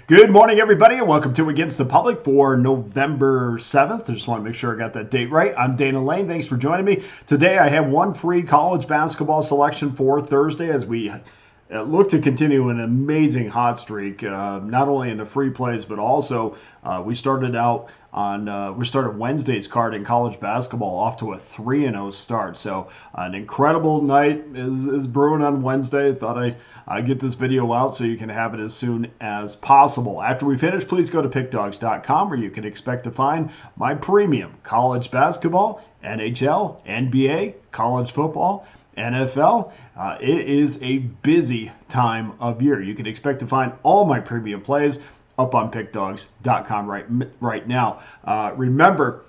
Good morning, everybody, and welcome to Against the Public for November 7th. I just want to make sure I got that date right. I'm Dana Lane. Thanks for joining me. Today, I have one free college basketball selection for Thursday as we look to continue an amazing hot streak, not only in the free plays, but also we started Wednesday's card in college basketball off to a 3-0 start. So an incredible night is brewing on Wednesday. I thought I'd get this video out so you can have it as soon as possible. After we finish, please go to pickdawgz.com where you can expect to find my premium college basketball, NHL, NBA, college football, NFL. It is a busy time of year. You can expect to find all my premium plays up on pickdawgz.com right now. Remember,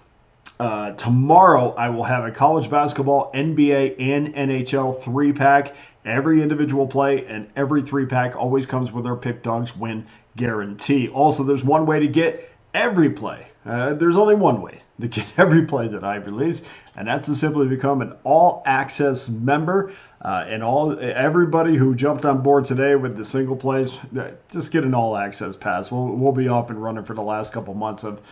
tomorrow I will have a college basketball, NBA, and NHL 3-pack. Every individual play and every 3-pack always comes with our Pick Dawgz win guarantee. Also, there's one way to get every play. There's only one way to get every play that I release, and that's to simply become an all-access member. And everybody who jumped on board today with the single plays, just get an all-access pass. We'll be off and running for the last couple months of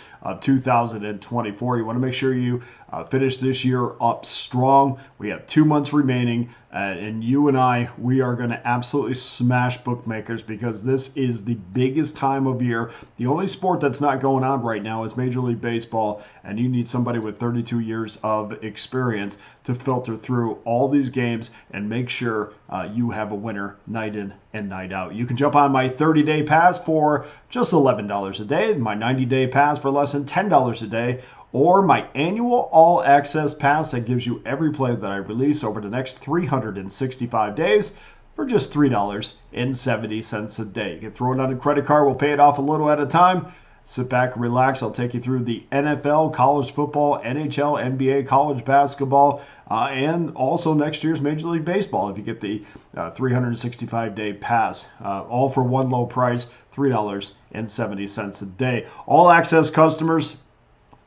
2024. You want to make sure you finish this year up strong. We have 2 months remaining, and you and we are going to absolutely smash bookmakers because this is the biggest time of year. The only sport that's not going on right now is Major League Baseball, and you need somebody with 32 years of experience to filter through all these games and make sure you have a winner night in and night out. You can jump on my 30-day pass for just $11 a day, my 90-day pass for less than $10 a day, or my annual all-access pass that gives you every play that I release over the next 365 days for just $3.70 a day. You can throw it on a credit card. We'll pay it off a little at a time. Sit back, relax. I'll take you through the NFL, college football, NHL, NBA, college basketball, and also next year's Major League Baseball if you get the 365-day pass. All for one low price, $3.70 a day. All access customers,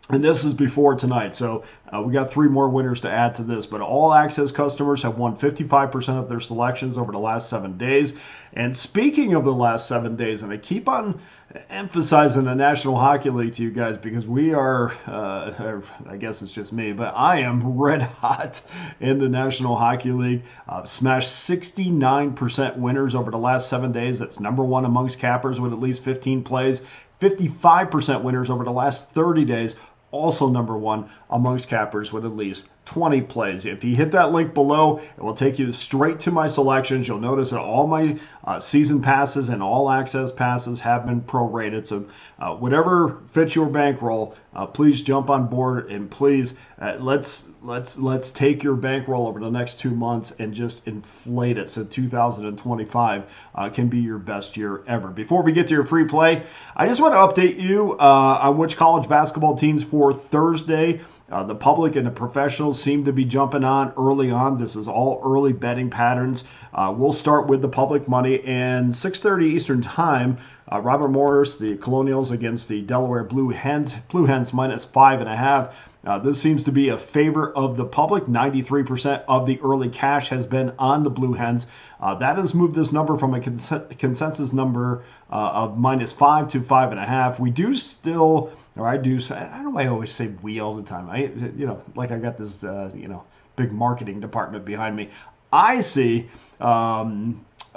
and this is before tonight, so we got 3 more winners to add to this. But all access customers have won 55% of their selections over the last 7 days. And speaking of the last 7 days, and I keep on emphasizing the National Hockey League to you guys because we are, I guess it's just me, but I am red hot in the National Hockey League. Smashed 69% winners over the last 7 days. That's number 1 amongst cappers with at least 15 plays. 55% winners over the last 30 days. Also number 1 amongst cappers with at least 20 plays. If you hit that link below, it will take you straight to my selections. You'll notice that all my season passes and all access passes have been prorated. So whatever fits your bankroll, please jump on board and please let's take your bankroll over the next 2 months and just inflate it so 2025 can be your best year ever. Before we get to your free play, I just want to update you on which college basketball teams for Thursday. The public and the professionals seem to be jumping on early on. This is all early betting patterns. We'll start with the public money, and 6:30 Eastern Time, Robert Morris, the Colonials against the Delaware Blue Hens. Blue Hens minus 5.5. This seems to be a favor of the public. 93% of the early cash has been on the Blue Hens. That has moved this number from a consensus number of minus 5 to 5.5. We do still, or I do, I don't know why I always say we all the time. Like I got this, big marketing department behind me. I see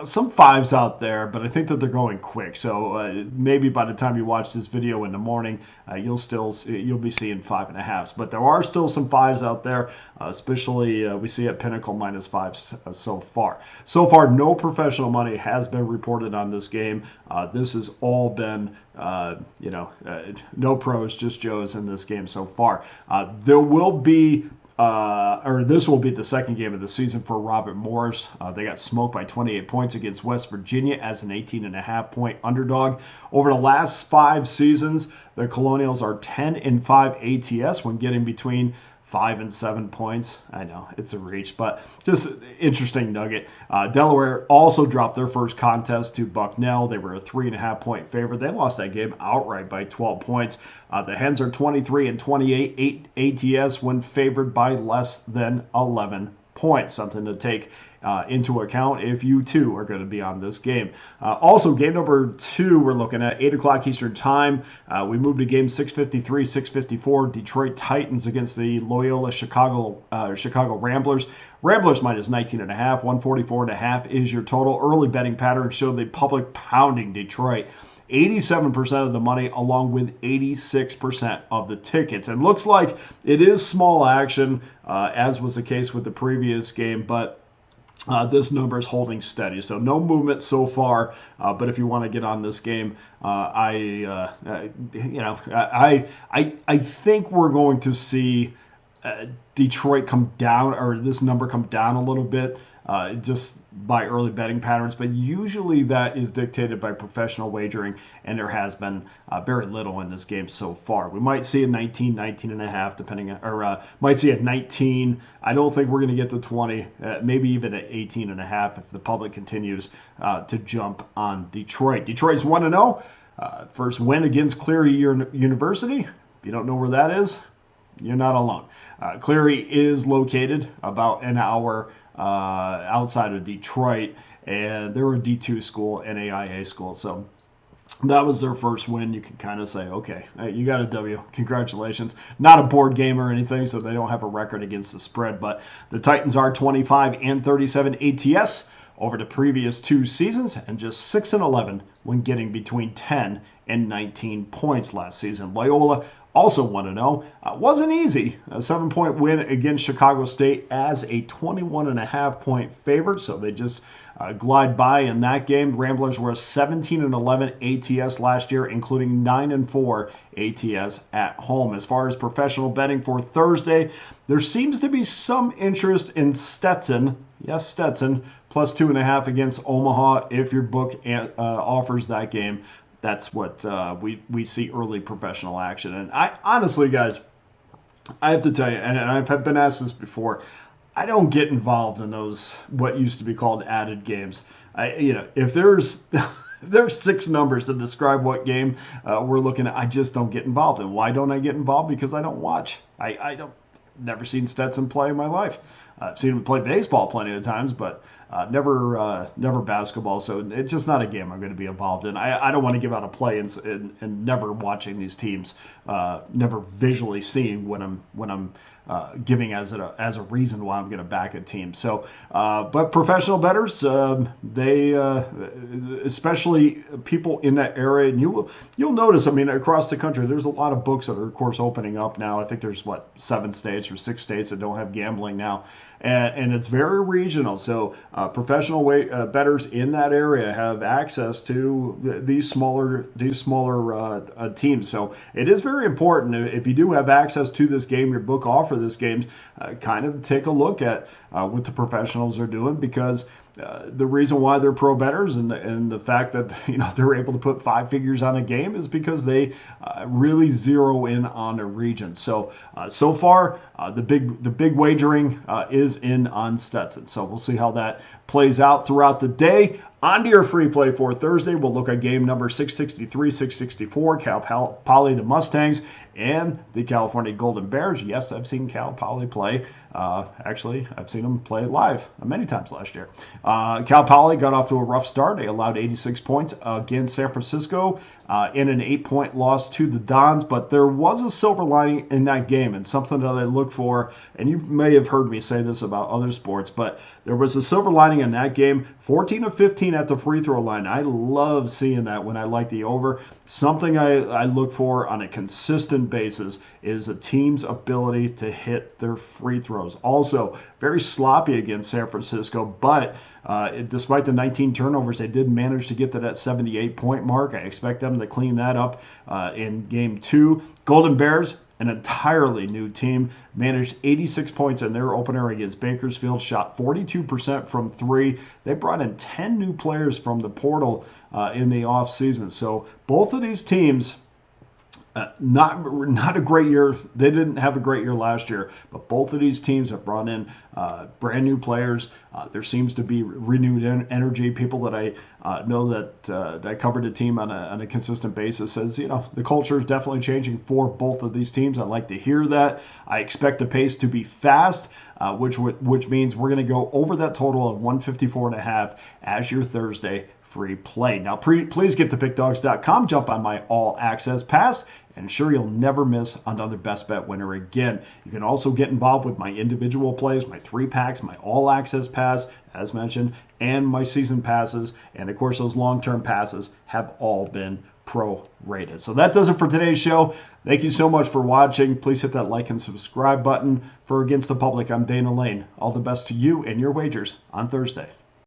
some 5s out there, but I think that they're going quick. So maybe by the time you watch this video in the morning, you'll be seeing 5.5s. But there are still some 5s out there, especially we see at Pinnacle minus 5s so far. So far, no professional money has been reported on this game. This has all been no pros, just Joes in this game so far. There will be this will be the second game of the season for Robert Morris. They got smoked by 28 points against West Virginia as an 18.5-point underdog. Over the last 5 seasons, the Colonials are 10-5 ATS when getting between 5 and 7 points. I know it's a reach, but just interesting nugget. Delaware also dropped their first contest to Bucknell. They were a 3.5-point favorite. They lost that game outright by 12 points. The Hens are 23-28 ATS when favored by less than 11 points. Something to take into account if you too are going to be on this game. Also, game number 2 we're looking at 8 o'clock Eastern time. We moved to game 653, 654. Detroit Titans against the Loyola Chicago Ramblers. Ramblers minus 19.5, 144.5 is your total. Early betting patterns show the public pounding Detroit. 87% of the money, along with 86% of the tickets. And looks like it is small action, as was the case with the previous game, but this number is holding steady, so no movement so far. But if you want to get on this game, I think we're going to see Detroit come down, or this number come down a little bit, just by early betting patterns. But usually that is dictated by professional wagering, and there has been very little in this game so far. We might see a 19, 19.5, depending on, or might see a 19. I don't think we're going to get to 20, maybe even at 18.5 if the public continues to jump on Detroit. Detroit's 1-0. First win against Cleary University. If you don't know where that is, you're not alone. Cleary is located about an hour outside of Detroit, and they're a D2 school, NAIA school. So that was their first win. You can kind of say, okay, you got a W. Congratulations. Not a board game or anything, so they don't have a record against the spread. But the Titans are 25-37 ATS over the previous 2 seasons, and just 6-11 when getting between 10 and 19 points last season. Loyola also 1-0. Wasn't easy. A 7-point win against Chicago State as a 21.5-point favorite, so they just glide by in that game. Ramblers were 17-11 ATS last year, including 9-4 ATS at home. As far as professional betting for Thursday, there seems to be some interest in Stetson. Yes, Stetson, plus 2.5 against Omaha if your book offers that game. That's what we see early professional action. And I honestly, guys, I have to tell you, and I've been asked this before, I don't get involved in those what used to be called added games. If there's 6 numbers to describe what game we're looking at, I just don't get involved. And why don't I get involved? Because I don't watch. I don't never seen Stetson play in my life. I've seen him play baseball plenty of times, but never basketball. So it's just not a game I'm going to be involved in. I don't want to give out a play and never watching these teams, never visually seeing when I'm giving as a reason why I'm going to back a team. So, but professional bettors, they especially people in that area, and you'll notice. I mean, across the country, there's a lot of books that are, of course, opening up now. I think there's 7 states or 6 states that don't have gambling now. And it's very regional. So professional bettors in that area have access to these smaller teams. So it is very important, if you do have access to this game, your book offer this game, kind of take a look at what the professionals are doing, because the reason why they're pro bettors and the fact that they're able to put 5 figures on a game is because they really zero in on a region. So far the big wagering is in on Stetson. So we'll see how that plays out throughout the day. On to your free play for Thursday, we'll look at game number 663, 664, Cal Poly, the Mustangs, and the California Golden Bears. Yes, I've seen Cal Poly play. Actually, I've seen them play live many times last year. Cal Poly got off to a rough start. They allowed 86 points against San Francisco in an 8-point loss to the Dons, but there was a silver lining in that game, and something that I look for, and you may have heard me say this about other sports, but there was a silver lining in that game. 14 of 15 at the free throw line. I love seeing that when I like the over. Something I look for on a consistent basis is a team's ability to hit their free throws. Also, very sloppy against San Francisco, but despite the 19 turnovers, they did manage to get to that 78-point mark. I expect them to clean that up in game 2. Golden Bears, an entirely new team, managed 86 points in their opener against Bakersfield, shot 42% from 3. They brought in 10 new players from the portal in the offseason. So both of these teams Not a great year. They didn't have a great year last year, but both of these teams have brought in brand new players. There seems to be renewed energy. People that I know that covered the team on a consistent basis says, the culture is definitely changing for both of these teams. I like to hear that. I expect the pace to be fast, which means we're going to go over that total of 154.5 as your Thursday free play. Now, please get to pickdawgz.com, jump on my all access pass, and ensure you'll never miss another best bet winner again. You can also get involved with my individual plays, my 3-packs, my all access pass, as mentioned, and my season passes. And of course, those long-term passes have all been pro-rated. So that does it for today's show. Thank you so much for watching. Please hit that like and subscribe button. For Against the Public, I'm Dana Lane. All the best to you and your wagers on Thursday.